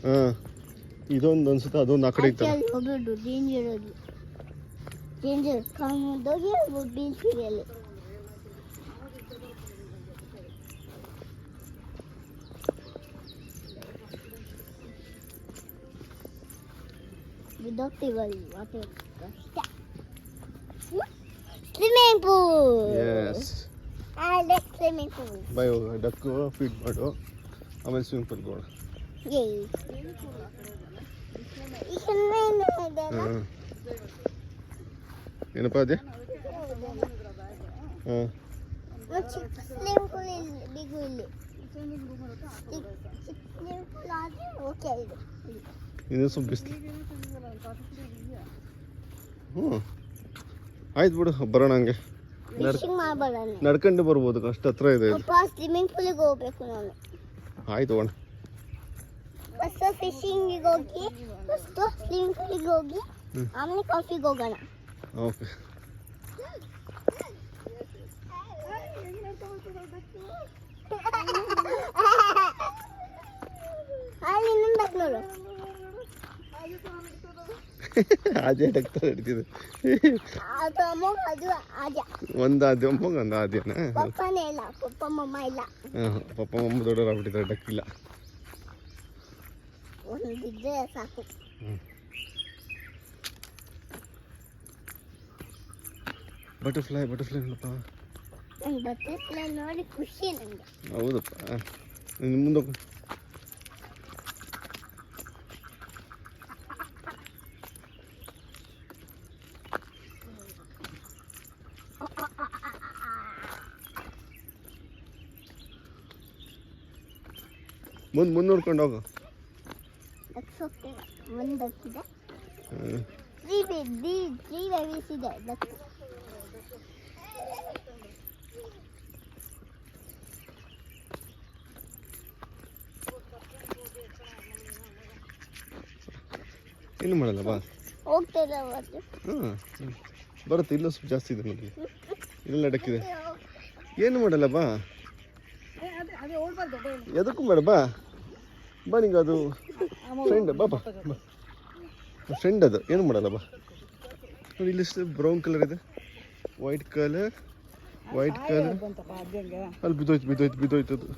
ಹಾಂ ಇದೊಂದು ಅನ್ಸುತ್ತೆ, ಅದೊಂದು ಆ ಕಡೆ ಇತ್ತಲ್ಲ. ಹೋಗ್ಬಿಡು ಡೇಂಜರ್ ಕಾಣೋದೋಗಿ ಬೀಳ್ತೀವಿ ಅಲ್ಲಿ. ಬಿದ್ದೋಗ್ತೀವಲ್ಲಿ water. Swimming pool. Yes swimming pool. Bye duck feed ಮಾಡು, ಆಮೇಲೆ ಸ್ವಿಮ್ಮಿಂಗ್ ಪೂಲ್ಗೆ ಹೋಗೋಣ. ಹಾಂ ಏನಪ್ಪ ಅದೇ? ಹಾಂ ಚಿಕ್ಕ ಸ್ವಿಮ್ಮಿಂಗ್ ಪೂಲ್ ಇಲ್ಲಿ, ಬಿಗು ಇಲ್ಲಿ. ಚಿಕ್ಕ ಸ್ವಿಮ್ಮಿಂಗ್ ಪೂಲ್ ಆದರೆ ಓಕೆ ಇದು. ಇದು ಸ್ವಲ್ಪ ಬಿಸ್ಲು. ಹ್ಞೂ ಆಯ್ತು ಬಿಡು, ಬರೋಣ ಹಂಗೆ. ನಡ್ಕೊಂಡು ಬರ್ಬೋದು, ಅಷ್ಟು ಹತ್ರ ಇದೆ ಇದು. ಸ್ವಿಮ್ಮಿಂಗ್ ಪೂಲಿಗೆ ಹೋಗ್ಬೇಕು ನಾನು. ಆಯ್ತು ಹೋಗೋಣ. ಫಸ್ಟ್ ಫಿಶಿಂಗಿಗೆ ಹೋಗಿ, ಫಸ್ಟ್ ಸ್ವಿಮ್ಮಿಂಗ್ ಪೂಲಿಗೆ ಹೋಗಿ, ಆಮೇಲೆ ಕಾಫಿಗೆ ಹೋಗೋಣ. ಓಕೆ. ಅಲ್ಲಿ ಇನ್ನೊಂದು ನೋಡು. ಆಜೆ ಡಕ್ತಾ ಹಿಡ್ತಿದ್ದು. ಒಂದು ಆದ್ಯ ಅಮ್ಮ, ಒಂದು ಆದ್ಯನ. ಪಪ್ಪನೇ ಇಲ್ಲ, ಪಪ್ಪ ಮಮ್ಮ ಇಲ್ಲ. ಹಾಂ ಪಪ್ಪ ಮಮ್ಮ ದೊಡ್ಡವರಾಗ್ಬಿಟ್ಟಿದ್ದಾರೆ, ಡಕ್ಕಿಲ್ಲ. ಒಂದಿದ್ರೆ ಸಾಕು. ಬಟರ್ಫ್ಲೈ ನೋಡಪ್ಪ. ಬಟರ್ಫ್ಲೈ ನೋಡಿ ಖುಷಿ ನನಗೆ. ಹೌದಪ್ಪ, ನಿನ್ನ ಮುಂದೆ ಮುಂದೆ ನೋಡ್ಕೊಂಡು ಹೋಗು. ಒಂದು ಹಕ್ಕಿದೆ, ತ್ರೀ ಬೇಬೀಸ್ ಇದೆ. ಏನು ಮಾಡಲ್ಲ ಬಾ. ಹೋಗ್ತದೆ ಅವತ್ತು. ಹಾಂ ಬರುತ್ತೆ, ಇಲ್ಲೂ ಸ್ವಲ್ಪ ಜಾಸ್ತಿ ಇದೆ ನೋಡಿ, ಇಲ್ಲೆಲ್ಲ ಡಕ್ಕಿದೆ. ಏನು ಮಾಡಲ್ಲ ಬಾ, ಎದಕ್ಕೂ ಬೇಡ ಬಾ. ಬಾ ನಿಂಗೆ ಅದು ಫ್ರೆಂಡ್, ಬಾ ಬಾ ಫ್ರೆಂಡ್, ಅದು ಏನು ಮಾಡಲ್ಲ ಬಾ. ನೋಡಿ ಇಲ್ಲಿಷ್ಟು ಬ್ರೌನ್ ಕಲರ್ ಇದೆ, ವೈಟ್ ಕಲರ್ ಅಲ್ಲಿ ಬಿದ್ದೋಯ್ತು ಅದು.